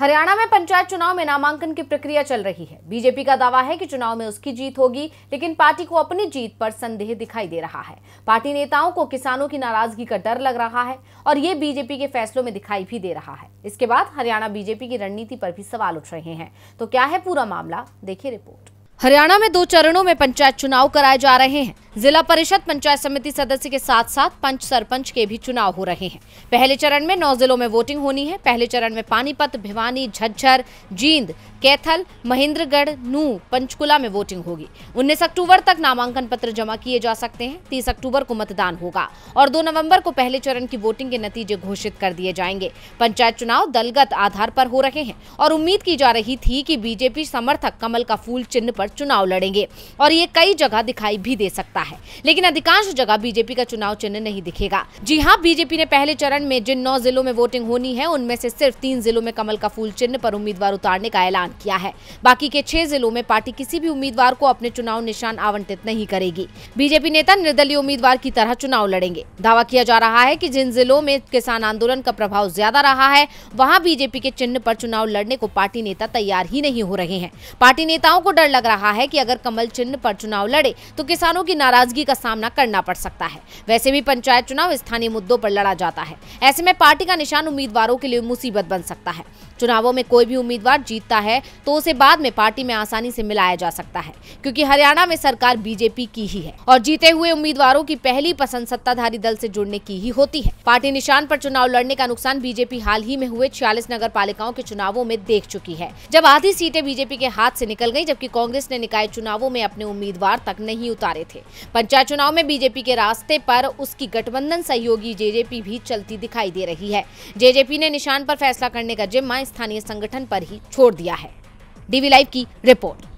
हरियाणा में पंचायत चुनाव में नामांकन की प्रक्रिया चल रही है। बीजेपी का दावा है कि चुनाव में उसकी जीत होगी, लेकिन पार्टी को अपनी जीत पर संदेह दिखाई दे रहा है। पार्टी नेताओं को किसानों की नाराजगी का डर लग रहा है और ये बीजेपी के फैसलों में दिखाई भी दे रहा है। इसके बाद हरियाणा बीजेपी की रणनीति पर भी सवाल उठ रहे हैं। तो क्या है पूरा मामला, देखिए रिपोर्ट। हरियाणा में 2 चरणों में पंचायत चुनाव कराए जा रहे हैं। जिला परिषद पंचायत समिति सदस्य के साथ साथ पंच सरपंच के भी चुनाव हो रहे हैं। पहले चरण में 9 जिलों में वोटिंग होनी है। पहले चरण में पानीपत, भिवानी, झज्जर, जींद, कैथल, महेंद्रगढ़, नूंह, पंचकुला में वोटिंग होगी। 19 अक्टूबर तक नामांकन पत्र जमा किए जा सकते हैं। 30 अक्टूबर को मतदान होगा और 2 नवंबर को पहले चरण की वोटिंग के नतीजे घोषित कर दिए जाएंगे। पंचायत चुनाव दलगत आधार पर हो रहे हैं और उम्मीद की जा रही थी कि बीजेपी समर्थक कमल का फूल चिन्ह पर चुनाव लड़ेंगे और ये कई जगह दिखाई भी दे सकता है, लेकिन अधिकांश जगह बीजेपी का चुनाव चिन्ह नहीं दिखेगा। जी हां, बीजेपी ने पहले चरण में जिन 9 जिलों में वोटिंग होनी है, उनमें से सिर्फ 3 जिलों में कमल का फूल चिन्ह पर उम्मीदवार उतारने का ऐलान किया है। बाकी के 6 जिलों में पार्टी किसी भी उम्मीदवार को अपने चुनाव निशान आवंटित नहीं करेगी। बीजेपी नेता निर्दलीय उम्मीदवार की तरह चुनाव लड़ेंगे। दावा किया जा रहा है कि जिन जिलों में किसान आंदोलन का प्रभाव ज्यादा रहा है, वहां बीजेपी के चिन्ह पर चुनाव लड़ने को पार्टी नेता तैयार ही नहीं हो रहे हैं। पार्टी नेताओं को डर लग रहा है कि अगर कमल चिन्ह पर चुनाव लड़े तो किसानों की नाराजगी का सामना करना पड़ सकता है। वैसे भी पंचायत चुनाव स्थानीय मुद्दों पर लड़ा जाता है। ऐसे में पार्टी का निशान उम्मीदवारों के लिए मुसीबत बन सकता है। चुनावों में कोई भी उम्मीदवार जीतता है तो उसे बाद में पार्टी में आसानी से मिलाया जा सकता है, क्योंकि हरियाणा में सरकार बीजेपी की ही है और जीते हुए उम्मीदवारों की पहली पसंद सत्ताधारी दल से जुड़ने की ही होती है। पार्टी निशान पर चुनाव लड़ने का नुकसान बीजेपी हाल ही में हुए 46 नगर पालिकाओं के चुनावों में देख चुकी है, जब आधी सीटें बीजेपी के हाथ से निकल गई, जबकि कांग्रेस ने निकाय चुनावों में अपने उम्मीदवार तक नहीं उतारे थे। पंचायत चुनाव में बीजेपी के रास्ते पर उसकी गठबंधन सहयोगी जेजेपी भी चलती दिखाई दे रही है। जेजेपी ने निशान पर फैसला करने का जिम्मा स्थानीय संगठन पर ही छोड़ दिया है। डीवी लाइव की रिपोर्ट।